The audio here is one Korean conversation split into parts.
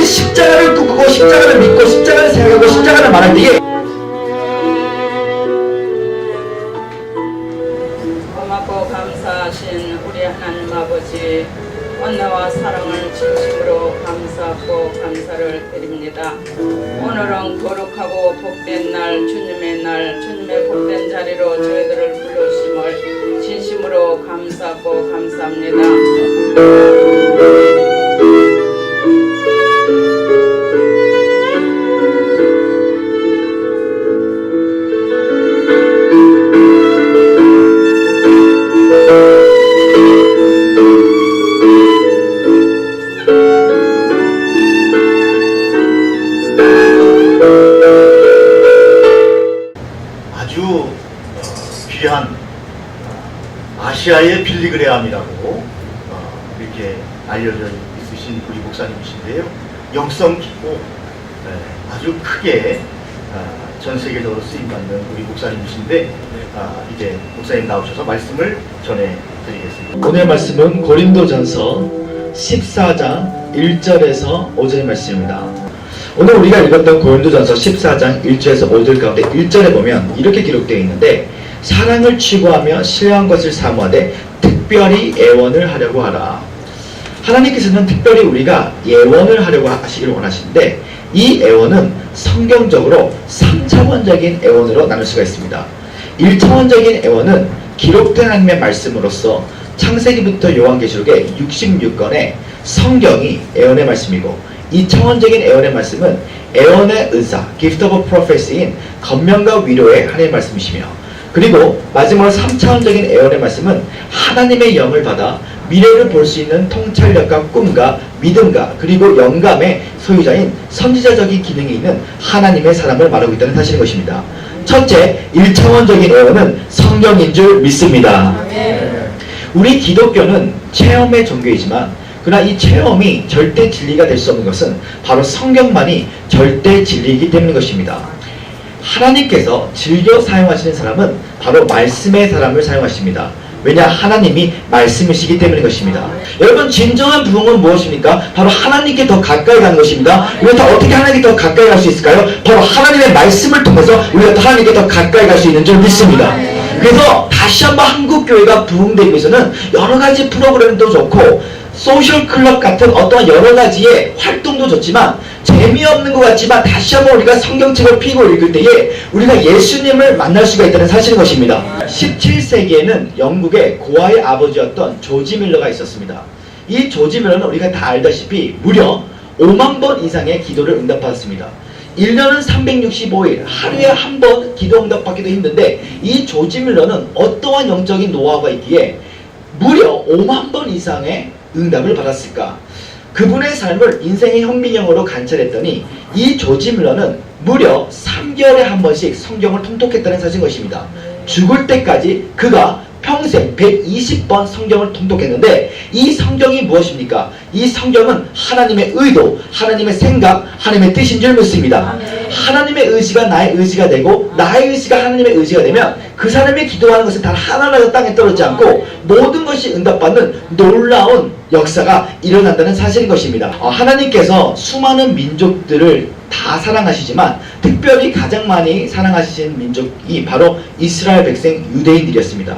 십자가를 꿈꾸고 십자가를 믿고 십자가를 생각하고 십자가를 말할 때에 고맙고 감사하신 우리 하나님 아버지, 은혜와 사랑을 진심으로 감사하고 감사를 드립니다. 오늘은 거룩하고 복된 날, 주님의 복된 자리로 저희들을 불러주심을 진심으로 감사하고 감사합니다. 아주 귀한 아시아의 빌리그레암이라고 이렇게 알려져 있으신 우리 목사님이신데요. 영성 깊고 아주 크게 전 세계적으로 쓰임받는 우리 목사님이신데 이제 목사님 나오셔서 말씀을 전해드리겠습니다. 오늘 말씀은 고린도전서 14장 1절에서 5절의 말씀입니다. 오늘 우리가 읽었던 고린도전서 14장 1절에서 5절 가운데 1절에 보면 이렇게 기록되어 있는데, 사랑을 추구하며 신령한 것을 사모하되 특별히 애원을 하려고 하라. 하나님께서는 특별히 우리가 애원을 하려고 하시기를 원하시는데, 이 애원은 성경적으로 3차원적인 애원으로 나눌 수가 있습니다. 1차원적인 애원은 기록된 하나님의 말씀으로서 창세기부터 요한계시록의 66권의 성경이 애원의 말씀이고, 2차원적인 애원의 말씀은 애원의 의사, gift of prophecy인 권면과 위로의 하나님의 말씀이시며, 그리고 마지막으로 3차원적인 애원의 말씀은 하나님의 영을 받아 미래를 볼 수 있는 통찰력과 꿈과 믿음과 그리고 영감의 소유자인 선지자적인 기능이 있는 하나님의 사람을 말하고 있다는 사실인 것입니다. 첫째, 1차원적인 애원은 성경인 줄 믿습니다. 우리 기독교는 체험의 종교이지만, 그러나 이 체험이 절대 진리가 될 수 없는 것은 바로 성경만이 절대 진리이기 때문인 것입니다. 하나님께서 즐겨 사용하시는 사람은 바로 말씀의 사람을 사용하십니다. 왜냐? 하나님이 말씀이시기 때문인 것입니다. 여러분, 진정한 부흥은 무엇입니까? 바로 하나님께 더 가까이 가는 것입니다. 우리가 어떻게 하나님께 더 가까이 갈 수 있을까요? 바로 하나님의 말씀을 통해서 우리가 더 하나님께 더 가까이 갈 수 있는 줄 믿습니다. 그래서 다시 한번 한국교회가 부흥되기 위해서는 여러 가지 프로그램도 좋고 소셜 클럽 같은 어떤 여러 가지의 활동도 좋지만, 재미없는 것 같지만 다시 한번 우리가 성경책을 피고 읽을 때에 우리가 예수님을 만날 수가 있다는 사실인 것입니다. 17세기에는 영국의 고아의 아버지였던 조지 밀러가 있었습니다. 이 조지 밀러는 우리가 다 알다시피 무려 5만 번 이상의 기도를 응답받았습니다. 1년은 365일, 하루에 한 번 기도 응답받기도 힘든데, 이 조지 밀러는 어떠한 영적인 노하우가 있기에 무려 5만 번 이상의 응답을 받았을까? 그분의 삶을 인생의 현민형으로 관찰했더니 이 조지 밀러는 무려 3개월에 한 번씩 성경을 통독했다는 사실인 것입니다. 죽을 때까지 그가 평생 120번 성경을 통독했는데, 이 성경이 무엇입니까? 이 성경은 하나님의 의도, 하나님의 생각, 하나님의 뜻인 줄 믿습니다. 하나님의 의지가 나의 의지가 되고 나의 의지가 하나님의 의지가 되면 그 사람이 기도하는 것은 단 하나라도 땅에 떨어지지 않고 모든 것이 응답받는 놀라운 역사가 일어난다는 사실인 것입니다. 하나님께서 수많은 민족들을 다 사랑하시지만 특별히 가장 많이 사랑하시는 민족이 바로 이스라엘 백성 유대인들이었습니다.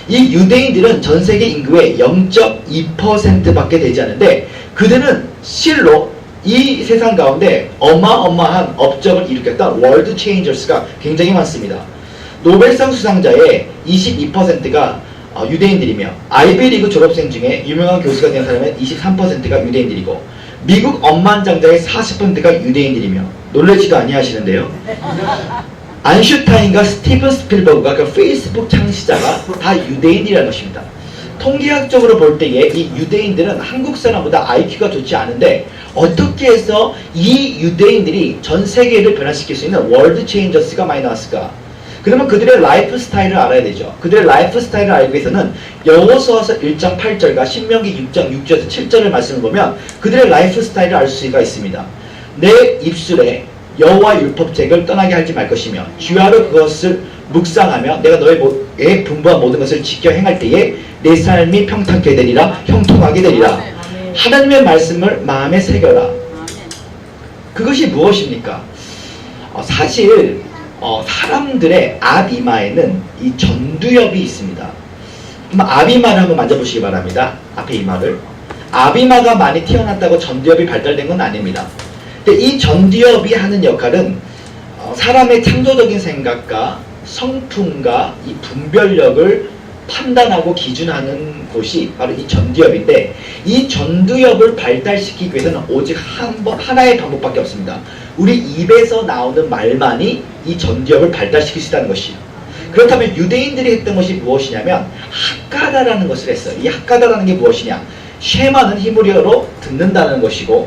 이 유대인들은 전 세계 인구의 0.2% 밖에 되지 않는데, 그들은 실로 이 세상 가운데 어마어마한 업적을 일으켰던 월드 체인저스가 굉장히 많습니다. 노벨상 수상자의 22%가 유대인들이며, 아이비리그 졸업생 중에 유명한 교수가 된 사람은 23%가 유대인들이고, 미국 억만장자의 40%가 유대인들이며, 놀라지도 아니하시는데요. 아인슈타인과 스티븐 스필버그가 그 페이스북 창시자가 다 유대인이라는 것입니다. 통계학적으로 볼 때에 이 유대인들은 한국 사람보다 IQ가 좋지 않은데, 어떻게 해서 이 유대인들이 전 세계를 변화시킬 수 있는 월드 체인저스가 많이 나왔을까? 그러면 그들의 라이프 스타일을 알아야 되죠. 그들의 라이프 스타일을 알기 위해서는 여호수아서 1장 8절과 신명기 6장 6절에서 7절을 말씀을 보면 그들의 라이프 스타일을 알 수가 있습니다. 내 입술에 여호와 율법책을 떠나게 하지 말 것이며 주야로 그것을 묵상하며 내가 너의 분부한 모든 것을 지켜 행할 때에 내 삶이 평탄하게 되리라, 형통하게 되리라. 하나님의 말씀을 마음에 새겨라. 그것이 무엇입니까? 사실 사람들의 앞이마에는 이 전두엽이 있습니다. 한번 앞이마를 한번 만져보시기 바랍니다. 앞에 이마를. 앞이마가 많이 튀어났다고 전두엽이 발달된 건 아닙니다. 근데 이 전두엽이 하는 역할은 사람의 창조적인 생각과 성품과 이 분별력을 판단하고 기준하는 곳이 바로 이 전두엽인데, 이 전두엽을 발달시키기 위해서는 오직 하나의 방법밖에 없습니다. 우리 입에서 나오는 말만이 이 전두엽을 발달시킬 수 있다는 것이요. 그렇다면 유대인들이 했던 것이 무엇이냐면 학가다라는 것을 했어요. 이 학가다라는 게 무엇이냐? 쉐마는 히브리어로 듣는다는 것이고,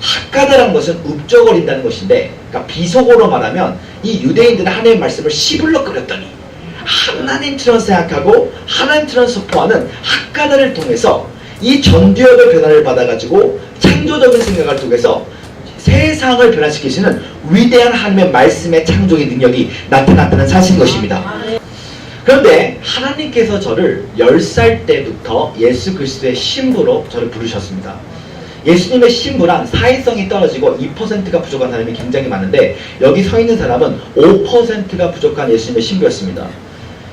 학가다라는 것은 읊조거린다는 것인데, 그러니까 비속어로 말하면 이 유대인들은 하나님의 말씀을 시불러거렸더니 하나님처럼 생각하고 하나님처럼 선포하는 학가다를 통해서 이 전두엽의 변화를 받아가지고 창조적인 생각을 통해서 세상을 변화시킬 수 있는 위대한 하나님의 말씀의 창조의 능력이 나타났다는 사실인 것입니다. 그런데 하나님께서 저를 10살 때부터 예수 그리스도의 신부로 저를 부르셨습니다. 예수님의 신부란 사회성이 떨어지고 2%가 부족한 사람이 굉장히 많은데, 여기 서 있는 사람은 5%가 부족한 예수님의 신부였습니다.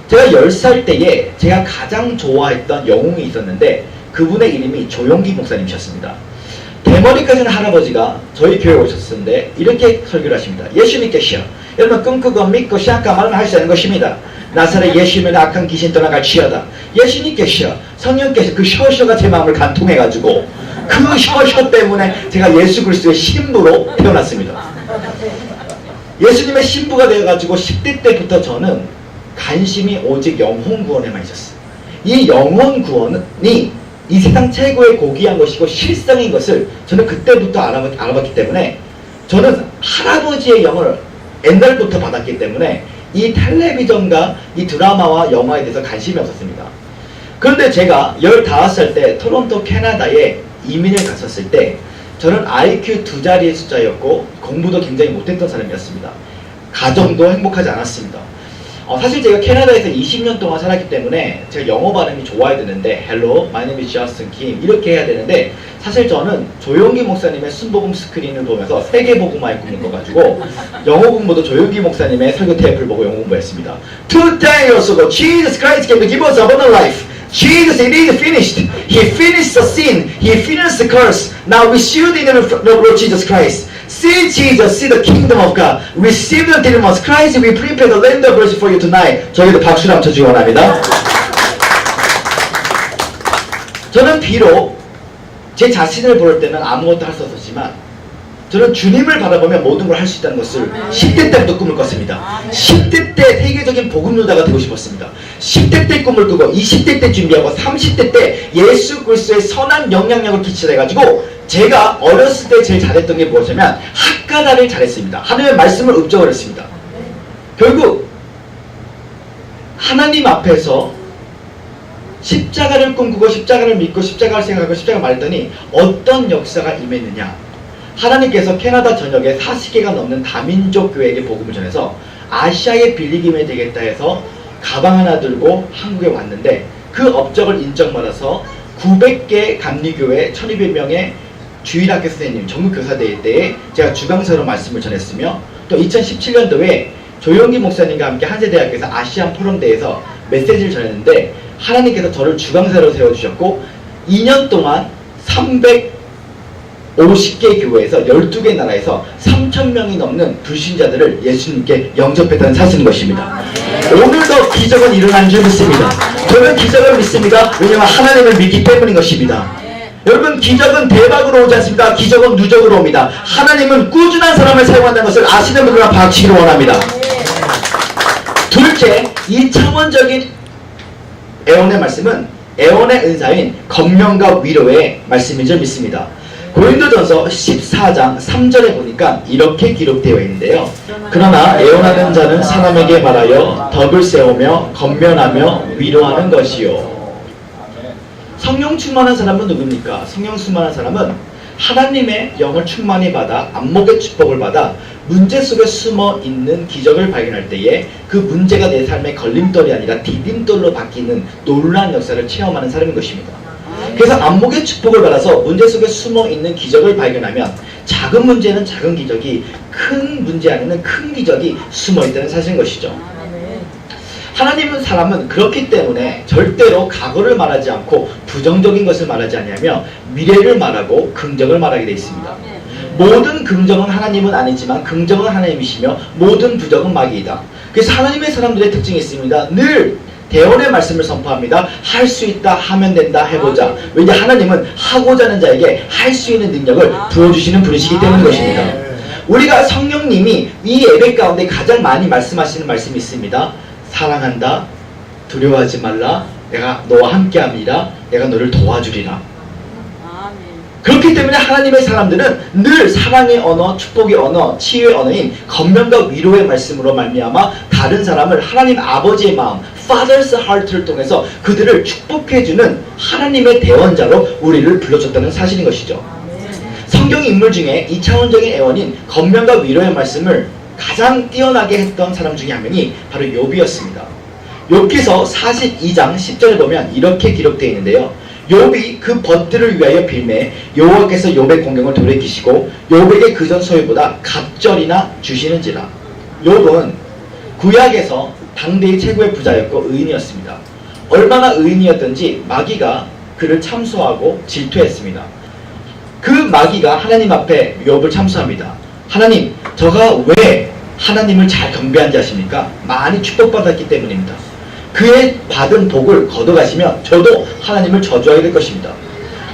제가 10살 때에 제가 가장 좋아했던 영웅이 있었는데 그분의 이름이 조용기 목사님이셨습니다. 대머리 가진 할아버지가 저희 교회에 오셨는데 이렇게 설교를 하십니다. 예수 믿겠시오. 여러분 꿈꾸고 믿고 시작하면 할 수 있는 것입니다. 나사렛 예수님은 악한 귀신 떠나갈지어다. 예수 믿겠시오. 성령께서 그 셔셔가 제 마음을 간통해가지고 그 셔셔 때문에 제가 예수 그리스도의 신부로 태어났습니다. 예수님의 신부가 되어가지고 10대 때부터 저는 관심이 오직 영혼 구원에만 있었어요. 이 영혼 구원이 이 세상 최고의 고귀한 것이고 실성인 것을 저는 그때부터 알아봤기 때문에, 저는 할아버지의 영을 옛날부터 받았기 때문에 이 텔레비전과 이 드라마와 영화에 대해서 관심이 없었습니다. 그런데 제가 15살 때 토론토 캐나다에 이민을 갔었을 때 저는 IQ 2자리의 숫자였고 공부도 굉장히 못했던 사람이었습니다. 가정도 행복하지 않았습니다. 사실 제가 캐나다에서 20년 동안 살았기 때문에 제가 영어 발음이 좋아야 되는데 Hello, my name is Justin Kim 이렇게 해야 되는데, 사실 저는 조용기 목사님의 순복음 스크린을 보면서 세계복음화에 꿈을 꿔가지고 영어 공부도 조용기 목사님의 설교 테이프를 보고 영어 공부했습니다. 2,000 ago, Jesus Christ came to give us abundant life. Jesus indeed finished. He finished the sin. He finished the curse. Now we should in the Lord Jesus Christ. See Jesus, see the kingdom of God. Receive the kingdom of Christ. We prepare the land of rest for you tonight. 저희도 박수를 한번 쳐주기 원합니다. 저는 비록 제 자신을 볼 때는 아무것도 할 수 없었지만, 저는 주님을 바라보며 모든 걸 할 수 있다는 것을 10대 때부터 꿈을 꿨습니다. 10대 때 세계적인 복음노다가 되고 싶었습니다. 10대 때 꿈을 꾸고 20대 때 준비하고 30대 때 예수 그리스도의 선한 영향력을 끼쳐내가지고, 제가 어렸을 때 제일 잘했던 게 무엇이냐면 학가다를 잘했습니다. 하나님의 말씀을 읊조거렸습니다. 결국 하나님 앞에서 십자가를 꿈꾸고 십자가를 믿고 십자가를 생각하고 십자가를 말했더니 어떤 역사가 임했느냐. 하나님께서 캐나다 전역에 40개가 넘는 다민족 교회에게 복음을 전해서 아시아의 빌리김이 되겠다 해서 가방 하나 들고 한국에 왔는데, 그 업적을 인정받아서 900개 감리교회 1200명의 주일학교 선생님 전국교사대회 때에 제가 주강사로 말씀을 전했으며, 또 2017년도에 조용기 목사님과 함께 한세대학교에서 아시안 포럼대회에서 메시지를 전했는데, 하나님께서 저를 주강사로 세워주셨고 2년 동안 350개 교회에서 12개 나라에서 3,000명이 넘는 불신자들을 예수님께 영접했다는 사실인 것입니다. 오늘도 기적은 일어난 줄 믿습니다. 저는 기적을 믿습니다. 왜냐하면 하나님을 믿기 때문인 것입니다. 여러분, 기적은 대박으로 오지 않습니다. 기적은 누적으로 옵니다. 하나님은 꾸준한 사람을 사용한다는 것을 아시는 분들만 봐주시기를 원합니다. 둘째, 이 차원적인 애원의 말씀은 애원의 은사인 권면과 위로의 말씀인 줄 믿습니다. 고린도전서 14장 3절에 보니까 이렇게 기록되어 있는데요. 그러나 애원하는 자는 사람에게 말하여 덕을 세우며 권면하며 위로하는 것이요. 성령 충만한 사람은 누굽니까? 성령 충만한 사람은 하나님의 영을 충만히 받아 안목의 축복을 받아 문제 속에 숨어 있는 기적을 발견할 때에 그 문제가 내 삶의 걸림돌이 아니라 디딤돌로 바뀌는 놀라운 역사를 체험하는 사람인 것입니다. 그래서 안목의 축복을 받아서 문제 속에 숨어 있는 기적을 발견하면 작은 문제는 작은 기적이, 큰 문제 안에는 큰 기적이 숨어있다는 사실인 것이죠. 하나님은 사람은 그렇기 때문에 절대로 과거를 말하지 않고 부정적인 것을 말하지 않으며 미래를 말하고 긍정을 말하게 되어 있습니다. 모든 긍정은 하나님은 아니지만 긍정은 하나님이시며 모든 부정은 마귀이다. 그래서 하나님의 사람들의 특징이 있습니다. 늘 대언의 말씀을 선포합니다. 할 수 있다, 하면 된다, 해보자. 왜냐 하나님은 하고자 하는 자에게 할 수 있는 능력을 부어주시는 분이시기 때문인 것입니다. 우리가 성령님이 이 예배 가운데 가장 많이 말씀하시는 말씀이 있습니다. 사랑한다, 두려워하지 말라, 내가 너와 함께함이라, 내가 너를 도와주리라. 그렇기 때문에 하나님의 사람들은 늘 사랑의 언어, 축복의 언어, 치유의 언어인 건면과 위로의 말씀으로 말미암아 다른 사람을 하나님 아버지의 마음, Father's Heart를 통해서 그들을 축복해주는 하나님의 대원자로 우리를 불러줬다는 사실인 것이죠. 성경 인물 중에 2차원적인 애원인 건면과 위로의 말씀을 가장 뛰어나게 했던 사람 중에 한 명이 바로 욥이었습니다. 욥기서 42장 10절에 보면 이렇게 기록되어 있는데요. 욥이 그 벗들을 위하여 빌매 여호와께서 욥의 공경을 돌이키시고 욥에게 그전 소유보다 갑절이나 주시는지라. 욥은 구약에서 당대의 최고의 부자였고 의인이었습니다. 얼마나 의인이었던지 마귀가 그를 참소하고 질투했습니다. 그 마귀가 하나님 앞에 욥을 참소합니다. 하나님, 저가 왜 하나님을 잘 경배한지 아십니까? 많이 축복받았기 때문입니다. 그의 받은 복을 걷어가시면 저도 하나님을 저주하게 될 것입니다.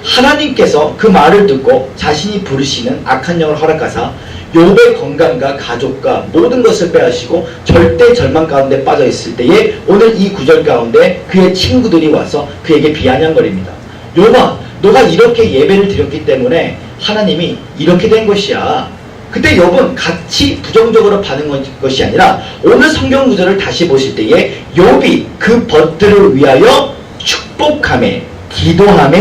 하나님께서 그 말을 듣고 자신이 부르시는 악한 영을 허락하사 욥의 건강과 가족과 모든 것을 빼앗으시고 절대 절망 가운데 빠져 있을 때에 오늘 이 구절 가운데 그의 친구들이 와서 그에게 비아냥거립니다. 욥아, 너가 이렇게 예배를 드렸기 때문에 하나님이 이렇게 된 것이야. 그때 욥은 같이 부정적으로 반응한 것이 아니라 오늘 성경 구절을 다시 보실 때에 욥이 그 벗들을 위하여 축복하며 기도하며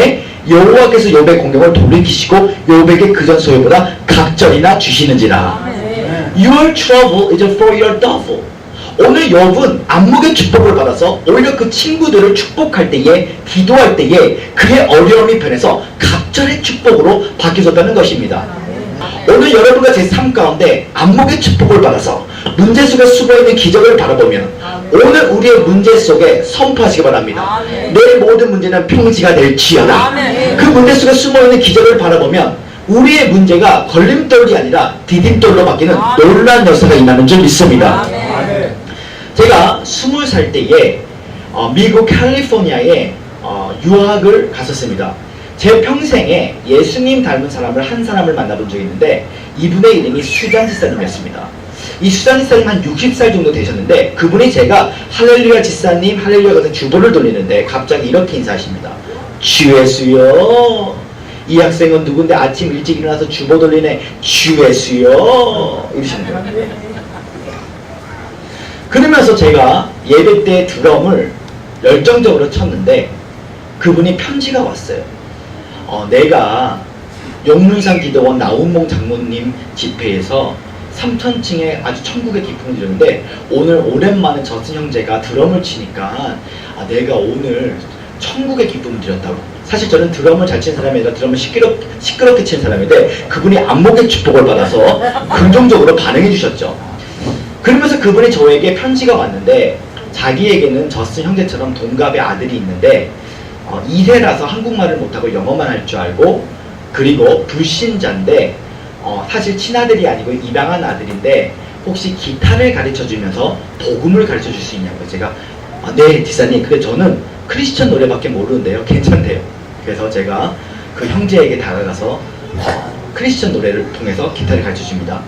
여호와께서 욥의 공경을 돌이키시고 욥에게 그전 소유보다 각절이나 주시는지라. Your trouble is for your double. 오늘 욥은 안목의 축복을 받아서 오히려 그 친구들을 축복할 때에 기도할 때에 그의 어려움이 변해서 각절의 축복으로 바뀌어졌다는 것입니다. 오늘 여러분과 제 삶 가운데 안목의 축복을 받아서 문제 속에 숨어있는 기적을 바라보면 오늘 우리의 문제 속에 선포하시기 바랍니다. 내 모든 문제는 평지가 될지어다. 그 문제 속에 숨어있는 기적을 바라보면 우리의 문제가 걸림돌이 아니라 디딤돌로 바뀌는 놀라운 역사가 임하는 줄 믿습니다. 제가 20살 때에 미국 캘리포니아에 유학을 갔었습니다. 제 평생에 예수님 닮은 사람을 한 사람을 만나본 적이 있는데 이분의 이름이 수잔 지사님이었습니다. 이 수잔 지사님 한 60살 정도 되셨는데 그분이 제가 할렐루야 지사님 할렐루야 같은 주보를 돌리는데 갑자기 이렇게 인사하십니다. 주 예수여. 이 학생은 누군데 아침 일찍 일어나서 주보 돌리네. 주 예수여. 이러시는 거예요. 그러면서 제가 예배 때 드럼을 열정적으로 쳤는데 그분이 편지가 왔어요. 내가 용문산 기도원 나운봉 장모님 집회에서 3000층에 아주 천국의 기쁨을 드렸는데 오늘 오랜만에 저슨 형제가 드럼을 치니까 내가 오늘 천국의 기쁨을 드렸다고. 사실 저는 드럼을 잘 치는 사람이 아니라 드럼을 시끄럽게 치는 사람인데 그분이 안목의 축복을 받아서 긍정적으로 반응해 주셨죠. 그러면서 그분이 저에게 편지가 왔는데 자기에게는 저슨 형제처럼 동갑의 아들이 있는데 이세라서 한국말을 못하고 영어만 할 줄 알고 그리고 불신자인데 사실 친아들이 아니고 입양한 아들인데 혹시 기타를 가르쳐주면서 복음을 가르쳐줄 수 있냐고. 제가 네 지사님, 근데 저는 크리스천 노래밖에 모르는데요, 괜찮대요. 그래서 제가 그 형제에게 다가가서 크리스천 노래를 통해서 기타를 가르쳐줍니다.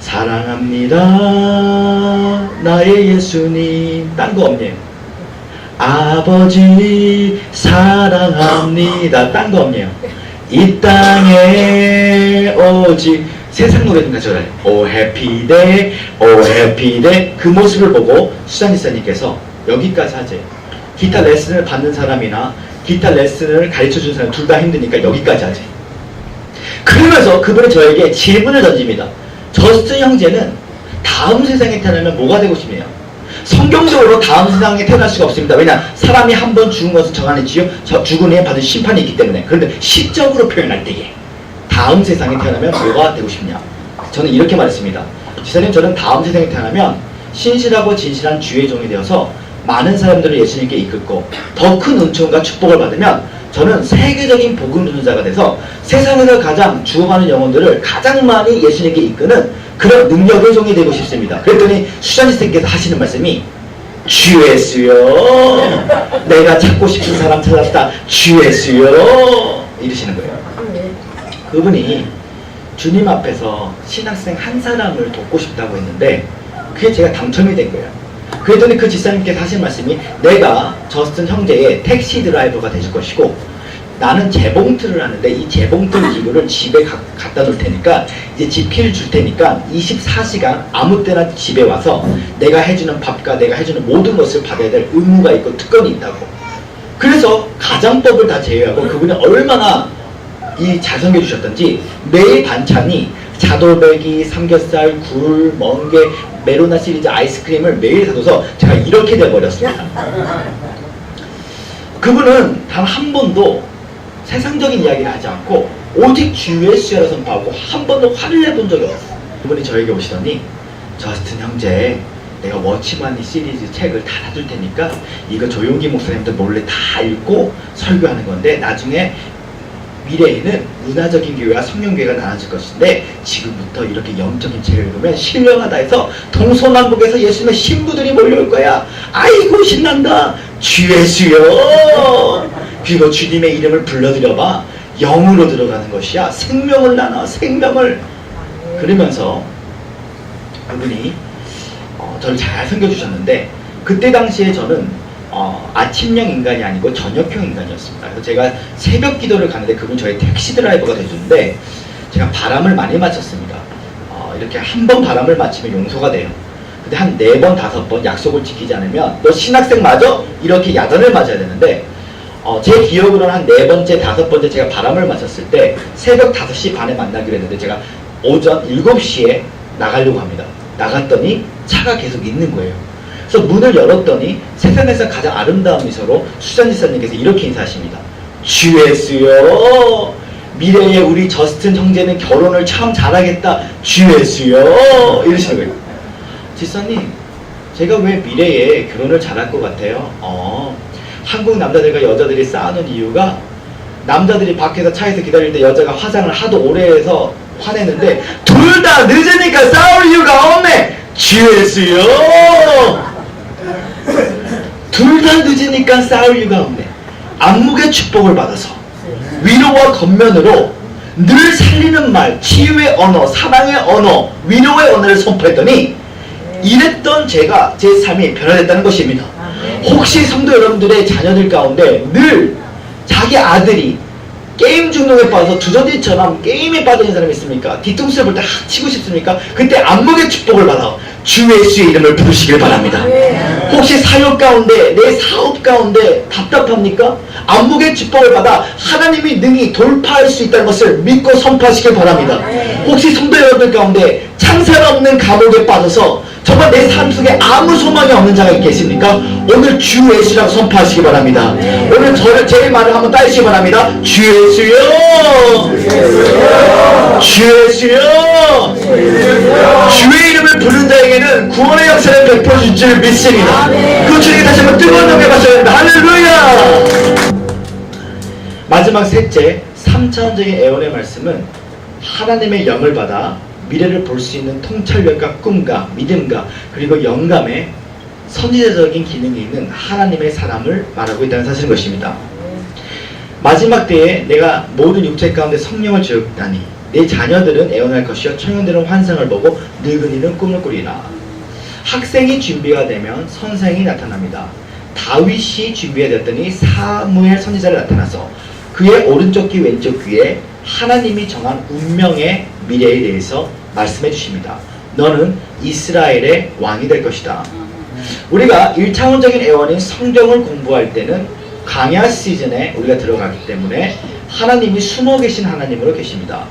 사랑합니다 나의 예수님. 딴 거 없네요. 아버지 사랑합니다. 딴 거 없네요. 이 땅에 오직 세상 노래 좀 가져가요. 오 해피데이 오 해피데이. 그 모습을 보고 수잔 지사님께서 여기까지 하재. 기타 레슨을 받는 사람이나 기타 레슨을 가르쳐주는 사람 둘 다 힘드니까 여기까지 하재. 그러면서 그분이 저에게 질문을 던집니다. 저스틴 형제는 다음 세상에 태어나면 뭐가 되고 싶네요. 성경적으로 다음 세상에 태어날 수가 없습니다. 왜냐? 사람이 한 번 죽은 것은 정한했지요. 죽은 후에 받은 심판이 있기 때문에. 그런데 시적으로 표현할 때에 다음 세상에 태어나면 뭐가 되고 싶냐? 저는 이렇게 말했습니다. 지사님, 저는 다음 세상에 태어나면 신실하고 진실한 주의 종이 되어서 많은 사람들을 예수님께 이끌고 더 큰 은총과 축복을 받으면 저는 세계적인 복음 전도자가 돼서 세상에서 가장 죽어가는 영혼들을 가장 많이 예수님께 이끄는 그런 능력의 종이 되고 싶습니다. 그랬더니 수장지사님께서 하시는 말씀이 주 예수여, 내가 찾고 싶은 사람 찾았다, 주 예수여, 이러시는 거예요. 그분이 주님 앞에서 신학생 한 사람을 돕고 싶다고 했는데 그게 제가 당첨이 된 거예요. 그랬더니 그 집사님께서 하신 말씀이 내가 저스틴 형제의 택시 드라이버가 되줄 것이고 나는 재봉틀을 하는데 이 재봉틀 기구를 집에 갖다 놓을 테니까 이제 집키를 줄 테니까 24시간 아무 때나 집에 와서 내가 해주는 밥과 내가 해주는 모든 것을 받아야 될 의무가 있고 특권이 있다고. 그래서 가정법을 다 제외하고 그분이 얼마나 잘 섬겨주셨던지 매일 반찬이 차돌배기, 삼겹살, 굴, 멍게, 메로나 시리즈 아이스크림을 매일 사줘서 제가 이렇게 돼버렸습니다. 그분은 단 한 번도 세상적인 이야기를 하지 않고 오직 주 예수를 선포하고 한 번도 화를 내본 적이 없어요. 그분이 저에게 오시더니 저스틴 형제, 내가 워치마니 시리즈 책을 다 사줄 테니까 이거 조용기 목사님들 몰래 다 읽고 설교하는 건데 나중에 미래에는 문화적인 교회와 성령교회가 나눠질 것인데 지금부터 이렇게 영적인 책을 읽으면 신령하다 해서 동서남북에서 예수님의 신부들이 몰려올 거야. 아이고 신난다. 주 예수여. 그리고 주님의 이름을 불러드려봐. 영으로 들어가는 것이야. 생명을 나눠, 생명을. 그러면서 그분이 저를 잘 섬겨주셨는데 그때 당시에 저는 아침형 인간이 아니고 저녁형 인간이었습니다. 그래서 제가 새벽 기도를 가는데 그분 저의 택시 드라이버가 돼주는데 제가 바람을 많이 맞췄습니다. 이렇게 한 번 바람을 맞히면 용서가 돼요. 근데 한 4번, 5번 약속을 지키지 않으면 너 신학생 맞아? 이렇게 야단을 맞아야 되는데 제 기억으로는 한 4번째, 5번째 제가 바람을 맞췄을 때 새벽 5시 반에 만나기로 했는데 제가 오전 7시에 나가려고 합니다. 나갔더니 차가 계속 있는 거예요. 그래서 문을 열었더니 세상에서 가장 아름다운 미소로 수장지사님께서 이렇게 인사하십니다. 주 예수여, 미래에 우리 저스틴 형제는 결혼을 참 잘하겠다. 주 예수여, 이러시는 거예요. 지사님, 제가 왜 미래에 결혼을 잘할 것 같아요? 한국 남자들과 여자들이 싸우는 이유가 남자들이 밖에서 차에서 기다릴 때 여자가 화장을 하도 오래 해서 화내는데 둘 다 늦으니까 싸울 이유가 없네. 주 예수여. 둘 다 늦으니까 싸울 이유가 없네. 안목의 축복을 받아서 위로와 겉면으로 늘 살리는 말, 치유의 언어, 사랑의 언어, 위로의 언어를 선포했더니 이랬던 제가 제 삶이 변화됐다는 것입니다. 혹시 성도 여러분들의 자녀들 가운데 늘 자기 아들이 게임 중독에 빠져서 두더지처럼 게임에 빠져있는 사람이 있습니까? 뒤통수를 볼 때 치고 싶습니까? 그때 안목의 축복을 받아 주 예수의 이름을 부르시길 바랍니다. 혹시 사역 가운데 내 사업 가운데 답답합니까? 안목의 축복을 받아 하나님이 능히 돌파할 수 있다는 것을 믿고 선포하시길 바랍니다. 혹시 성도 여러분들 가운데 창살 없는 감옥에 빠져서 정말 내 삶 속에 아무 소망이 없는 자가 계십니까? 오늘 주 예수라고 선포하시기 바랍니다. 오늘 제 말을 한번 따르시기 바랍니다. 주 예수여, 주 예수여. 주의 이름을 부른 자에게는 구원의 역사를 베풀어 줄 줄 믿습니다. 그 주에게 다시 한번 뜨거운 영광 받으셔야 됩니다. 할렐루야. 마지막 셋째, 3차원적인 애원의 말씀은 하나님의 영을 받아 미래를 볼 수 있는 통찰력과 꿈과 믿음과 그리고 영감의 선지자적인 기능이 있는 하나님의 사람을 말하고 있다는 사실인 것입니다. 마지막 때에 내가 모든 육체 가운데 성령을 주었다니 내 자녀들은 애원할 것이요 청년들은 환상을 보고 늙은이는 꿈을 꾸리라. 학생이 준비가 되면 선생이 나타납니다. 다윗이 준비가 되었더니 사무엘 선지자를 나타나서 그의 오른쪽 귀 왼쪽 귀에 하나님이 정한 운명의 미래에 대해서 말씀해 주십니다. 너는 이스라엘의 왕이 될 것이다. 우리가 1차원적인 애원인 성경을 공부할 때는 강야 시즌에 우리가 들어가기 때문에 하나님이 숨어 계신 하나님으로 계십니다.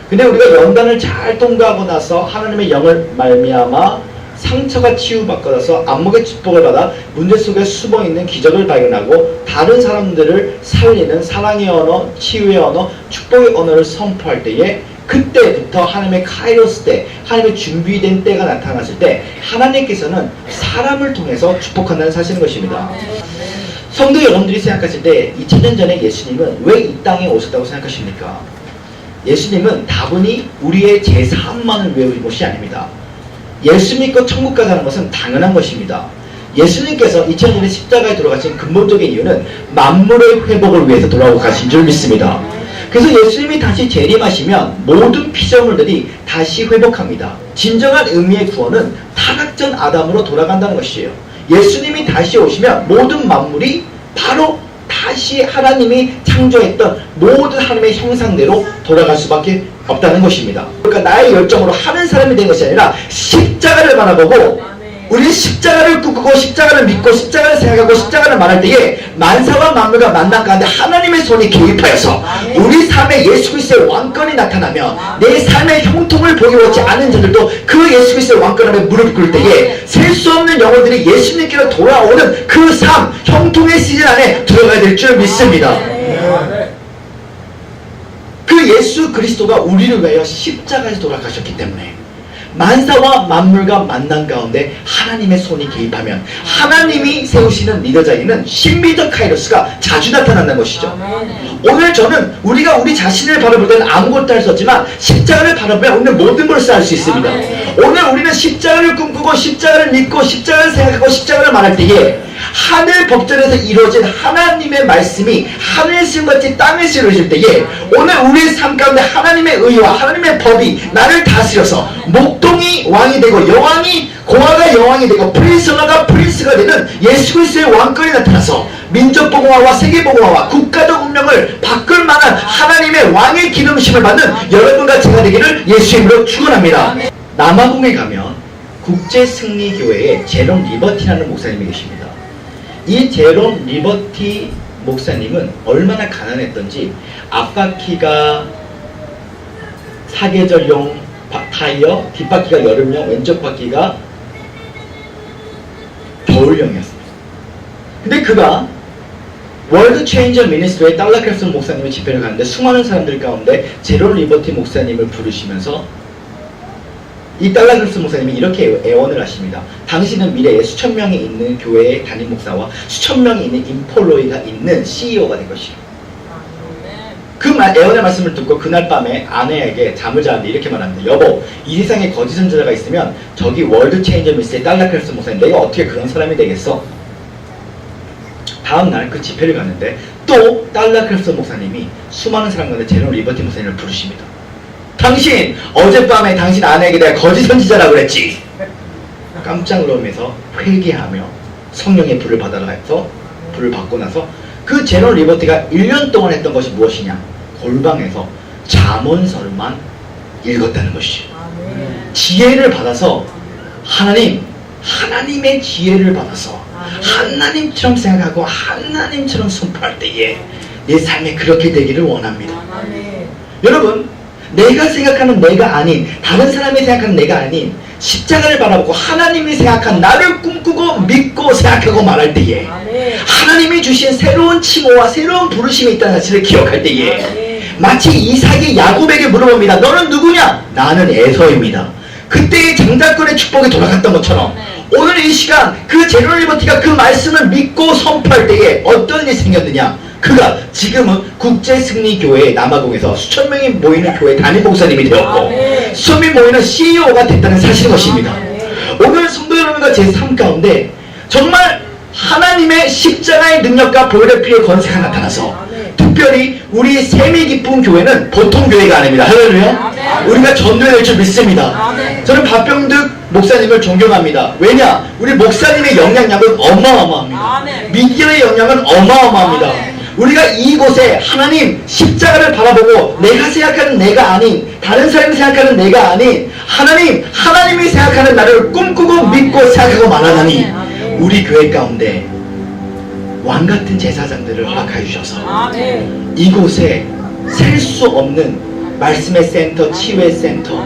근데 우리가 연단을 잘 통과하고 나서 하나님의 영을 말미암아 상처가 치유받아서 안목의 축복을 받아 문제 속에 숨어있는 기적을 발견하고 다른 사람들을 살리는 사랑의 언어, 치유의 언어, 축복의 언어를 선포할 때에 그때부터 하나님의 카이로스 때, 하나님의 준비된 때가 나타났을 때 하나님께서는 사람을 통해서 축복한다는 사실인 것입니다. 성도 여러분들이 생각하실 때 2000년 전에 예수님은 왜 이 땅에 오셨다고 생각하십니까? 예수님은 다분히 우리의 제사함만을 외우는 것이 아닙니다. 예수 믿고 천국 가자는 것은 당연한 것입니다. 예수님께서 2000년에 십자가에 돌아가신 근본적인 이유는 만물의 회복을 위해서 돌아가신 줄 믿습니다. 그래서 예수님이 다시 재림하시면 모든 피조물들이 다시 회복합니다. 진정한 의미의 구원은 타락전 아담으로 돌아간다는 것이에요. 예수님이 다시 오시면 모든 만물이 바로 다시 하나님이 창조했던 모든 하나님의 형상대로 돌아갈 수밖에 없다는 것입니다. 그러니까 나의 열정으로 하는 사람이 된 것이 아니라 십자가를 바라보고 우리는 십자가를 꿈꾸고 십자가를 믿고 십자가를 생각하고 십자가를 말할 때에 만사와 만물과 만난 가운데 하나님의 손이 개입하여서 우리 삶에 예수 그리스도의 왕권이 나타나면 내 삶의 형통을 보기 원치 않은 자들도 그 예수 그리스도의 왕권 앞에 무릎 꿇을 때에 셀 수 없는 영혼들이 예수님께로 돌아오는 그 삶, 형통의 시즌 안에 들어가야 될 줄 믿습니다. 그 예수 그리스도가 우리를 위하여 십자가에서 돌아가셨기 때문에 만사와 만물과 만난 가운데 하나님의 손이 개입하면 하나님이 세우시는 리더자에는 신비적 카이로스가 자주 나타난다는 것이죠. 오늘 저는 우리가 우리 자신을 바라볼 때는 아무것도 할 수 없지만 십자가를 바라보면 오늘 모든 것을 할 수 있습니다. 오늘 우리는 십자가를 꿈꾸고 십자가를 믿고 십자가를 생각하고 십자가를 말할 때에 하늘 법전에서 이루어진 하나님의 말씀이 하늘의 시험같이 땅에서 이루어질 때에 오늘 우리의 삶 가운데 하나님의 의와 하나님의 법이 나를 다스려서 목동이 왕이 되고 여왕이 공화가 여왕이 되고 프린스가 프린스가 되는 예수 그리스도의 왕권이 나타나서 민족복음화와 세계복음화와 국가적 운명을 바꿀 만한 하나님의 왕의 기름심을 받는 여러분과 제가 되기를 예수의 이름으로 축원합니다. 남아공에 가면 국제승리교회에 제롬 리버티라는 목사님이 계십니다. 이 제롬 리버티 목사님은 얼마나 가난했던지 앞바퀴가 사계절용 타이어, 뒷바퀴가 여름용, 왼쪽 바퀴가 겨울용이었습니다. 근데 그가 월드 체인저 미니스트리의 달라 크랩슨 목사님의 집회를 가는데 수많은 사람들 가운데 제롬 리버티 목사님을 부르시면서 이 달라 크랩슨 목사님이 이렇게 애원을 하십니다. 당신은 미래에 수천 명이 있는 교회의 담임 목사와 수천 명이 있는 인폴로이가 있는 CEO가 될 것이에요. 그 애원의 말씀을 듣고 그날 밤에 아내에게 잠을 자는데 이렇게 말합니다. 여보, 이 세상에 거짓 선지자가 있으면 저기 월드 체인저 미니스트리의 달라 크랩슨 목사님, 내가 어떻게 그런 사람이 되겠어? 다음날 그 집회를 갔는데 또 달라 크랩슨 목사님이 수많은 사람 가운데 제롬 리버티 목사님을 부르십니다. 당신 어젯밤에 당신 아내에게 내가 거짓 선지자라고 그랬지. 깜짝 놀라면서 회개하며 성령의 불을 받아라 해서 불을 받고 나서 그 제롬 리버티가 1년 동안 했던 것이 무엇이냐, 골방에서 잠언서를만 읽었다는 것이죠. 지혜를 받아서 하나님의 지혜를 받아서 하나님처럼 생각하고 하나님처럼 선포할 때에 내 삶에 그렇게 되기를 원합니다. 여러분, 내가 생각하는 내가 아닌, 다른 사람이 생각하는 내가 아닌 십자가를 바라보고 하나님이 생각한 나를 꿈꾸고 믿고 생각하고 말할 때에 하나님이 주신 새로운 칭호와 새로운 부르심이 있다는 사실을 기억할 때에 마치 이삭이 야곱에게 물어봅니다. 너는 누구냐? 나는 에서입니다. 그때의 장자권의 축복이 돌아갔던 것처럼 오늘 이 시간 그 제롬 리버티가 그 말씀을 믿고 선포할 때에 어떤 일이 생겼느냐? 그가 지금은 국제승리교회 남아공에서 수천 명이 모이는 교회 담임 목사님이 되었고 수천 명이 모이는 CEO가 됐다는 사실인 것입니다. 오늘 성도 여러분과 제 삶 가운데 정말 하나님의 십자가의 능력과 보혈의 피의 권세가 나타나서 특별히 우리 셈이 깊은 교회는 보통 교회가 아닙니다. 할렐루야. 우리가 전도해낼 줄 믿습니다. 저는 박병득 목사님을 존경합니다. 왜냐? 우리 목사님의 영향력은 어마어마합니다. 미디어의 영향은 어마어마합니다. 우리가 이곳에 하나님 십자가를 바라보고 내가 생각하는 내가 아닌, 다른 사람이 생각하는 내가 아닌 하나님이 생각하는 나를 꿈꾸고 믿고 생각하고 말하다니 우리 교회 가운데 왕같은 제사장들을 허락하여 주셔서 이곳에 셀 수 없는 말씀의 센터, 치유의 센터,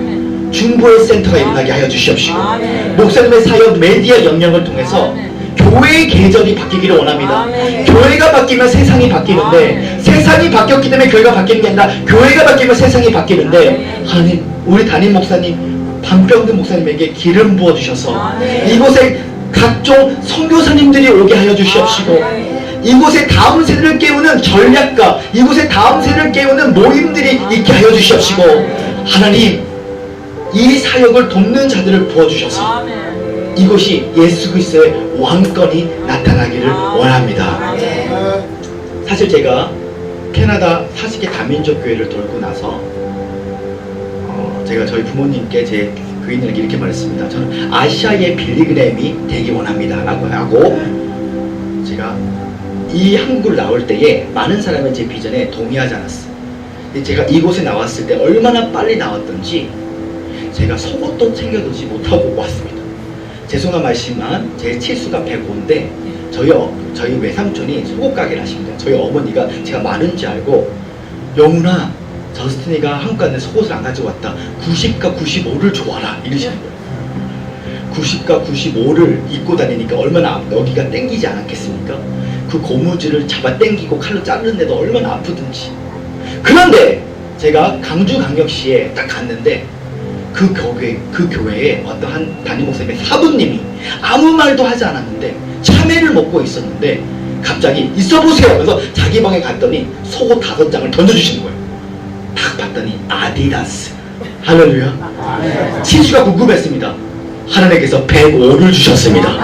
중보의 센터가 일어나게 하여 주시옵시고 아멘. 목사님의 사역 메디어 영역을 통해서 교회의 계절이 바뀌기를 원합니다. 아멘. 교회가 바뀌면 세상이 바뀌는데 아멘. 세상이 바뀌었기 때문에 교회가 바뀌는 게 아니라 교회가 바뀌면 세상이 바뀌는데 아멘. 하나님 우리 담임 목사님 반병든 목사님에게 기름 부어주셔서 아멘. 이곳에 각종 선교사님들이 오게 하여 주시옵시고 아멘. 이곳에 다음 세대를 깨우는 전략가 이곳에 다음 세대를 깨우는 모임들이 있게 하여 주시옵시고 하나님 이 사역을 돕는 자들을 부어주셔서 아멘. 이곳이 예수 그리스도의 왕권이 나타나기를 원합니다. 사실 제가 캐나다 40개 다민족 교회를 돌고 나서 제가 저희 부모님께 제 교인들에게 이렇게 말했습니다. 저는 아시아의 빌리그램이 되기 원합니다 라고 하고 제가 이 한국을 나올 때에 많은 사람이 제 비전에 동의하지 않았어요. 근데 제가 이곳에 나왔을 때 얼마나 빨리 나왔던지 제가 속옷도 챙겨두지 못하고 왔습니다. 죄송한 말씀만 제 치수가 105인데 저희 외삼촌이 속옷 가게를 하십니다. 저희 어머니가 제가 많은지 알고 영훈아 저스틴이가 한국 갔는데 속옷을 안 가져왔다. 90과 95를 줘와라 이러시는 거예요. 90과 95를 입고 다니니까 얼마나 여기가 땡기지 않았겠습니까? 그 고무줄을 잡아 땡기고 칼로 자르는데도 얼마나 아프든지. 그런데 제가 강주광역시에 딱 갔는데 그 교회에 어떤 한 담임 목사님의 사부님이 아무 말도 하지 않았는데 참외를 먹고 있었는데 갑자기 있어보세요 하면서 자기 방에 갔더니 속옷 5장을 던져주시는 거예요. 딱 봤더니 아디다스. 할렐루야. 치수가 궁금했습니다. 하나님께서 105를 주셨습니다.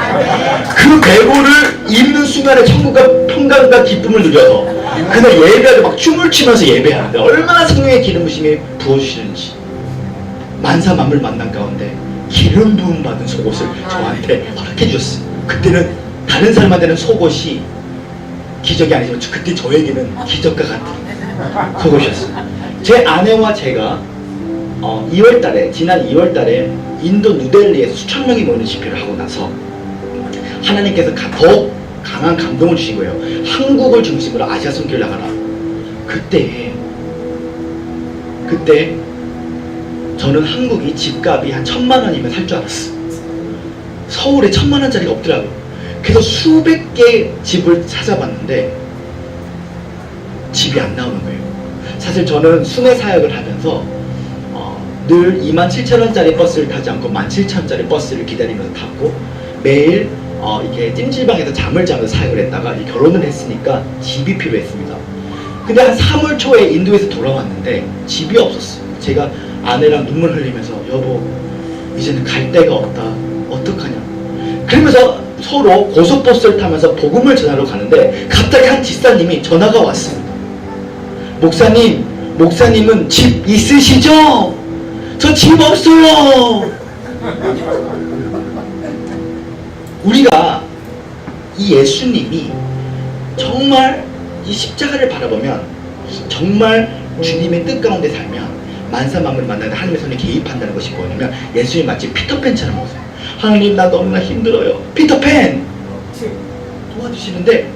그 105를 입는 순간에 천국과 평강과 기쁨을 누려서 그날 예배하고 막 춤을 추면서 예배하는데 얼마나 성령의 기름 부심이 부어주시는지. 만사 만물 만난 가운데 기름 부음 받은 속옷을 저한테 허락해 주셨어요. 그때는 다른 사람한테는 속옷이 기적이 아니지만 그때 저에게는 기적과 같은 속옷이었어요. 제 아내와 제가 지난 2월달에 인도 누델리에서 수천 명이 모이는 집회를 하고 나서 하나님께서 더 강한 감동을 주신 거예요. 한국을 중심으로 아시아 선교를 나가라. 그때 저는 한국이 집값이 한 1,000만 원이면 살 줄 알았어. 서울에 1,000만 원짜리가 없더라고요. 그래서 수백 개 집을 찾아봤는데 집이 안 나오는 거예요. 사실 저는 순회 사역을 하면서 늘 27,000원짜리 버스를 타지 않고 17,000원짜리 버스를 기다리면서 탔고 매일 이렇게 찜질방에서 잠을 자면서 사역을 했다가 결혼을 했으니까 집이 필요했습니다. 근데 한 3월 초에 인도에서 돌아왔는데 집이 없었어요. 제가 아내랑 눈물 흘리면서 여보 이제는 갈 데가 없다 어떡하냐 그러면서 서로 고속버스를 타면서 복음을 전하러 가는데 갑자기 한 집사님이 전화가 왔습니다. 목사님은 집 있으시죠? 저 집 없어요. 우리가 이 예수님이 정말 이 십자가를 바라보면 정말 주님의 뜻 가운데 살면 만사 만물을 만나는데 하나님의 손이 개입한다는 것이 뭐냐면 예수님 마치 피터팬처럼 오세요. 하나님 나 너무나 힘들어요. 피터팬 도와주시는데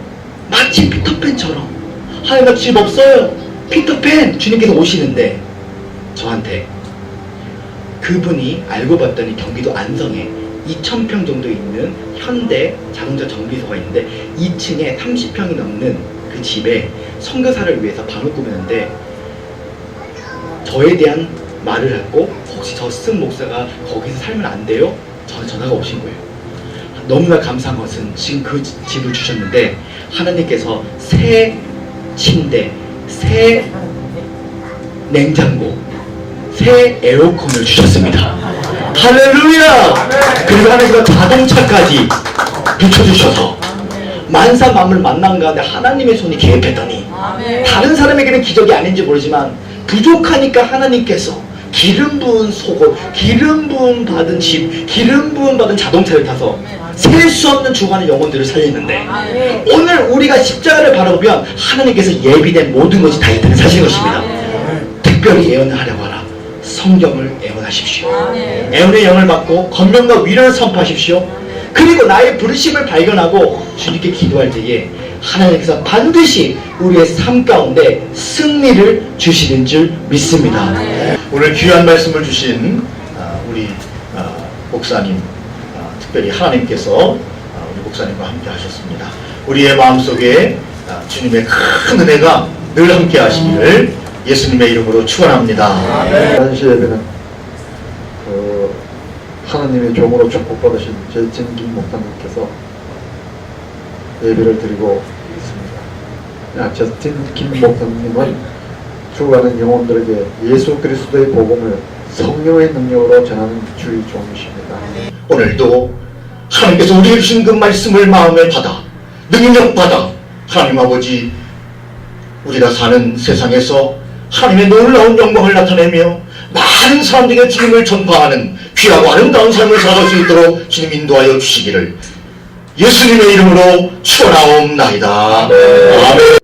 마치 피터팬처럼 하나님 나 집 없어요. 피터팬 주님께서 오시는데 저한테 그분이 알고 봤더니 경기도 안성에 2,000평 정도 있는 현대 자동차 정비소가 있는데 2층에 30평이 넘는 그 집에 선교사를 위해서 방을 꾸미는데 저에 대한 말을 했고 혹시 저승 목사가 거기서 살면 안 돼요? 저한테 전화가 오신 거예요. 너무나 감사한 것은 지금 그 집을 주셨는데 하나님께서 새 침대, 새 냉장고, 새 에어컨을 주셨습니다. 할렐루야! 그리고 하나님께서 자동차까지 붙여주셔서 만사 만물 만난 가운데 하나님의 손이 개입했더니 다른 사람에게는 기적이 아닌지 모르지만 부족하니까 하나님께서 기름 부은 속옷, 기름 부은 받은 집, 기름 부은 받은 자동차를 타서 셀 수 없는 죽어가는 영혼들을 살리는데 오늘 우리가 십자가를 바라보면 하나님께서 예비된 모든 것이 다 있다는 사실인 것입니다. 특별히 예언을 하려고 하라. 성경을 애원하십시오. 애원의 영을 받고 권명과 위로를 선포하십시오. 그리고 나의 부르심을 발견하고 주님께 기도할 때에 하나님께서 반드시 우리의 삶 가운데 승리를 주시는 줄 믿습니다. 오늘 귀한 말씀을 주신 우리 목사님, 특별히 하나님께서 우리 목사님과 함께 하셨습니다. 우리의 마음속에 주님의 큰 은혜가 늘 함께 하시기를 예수님의 이름으로 축원합니다. 한시 예배는 하나님의 종으로 축복받으신 제진김 목사님께서 예배를 드리고 있습니다. 저스틴 김 목사님은 죽어가는 영혼들에게 예수 그리스도의 복음을 성령의 능력으로 전하는 주의 종이십니다. 오늘도 하나님께서 우리에게 주신 그 말씀을 마음에 받아 능력 받아 하나님 아버지 우리가 사는 세상에서 하나님의 놀라운 영광을 나타내며 많은 사람들에게 주님을 전파하는 귀하고 아름다운 삶을 살아갈 수 있도록 주님 인도하여 주시기를 예수님의 이름으로 축원하옵나이다. 아멘.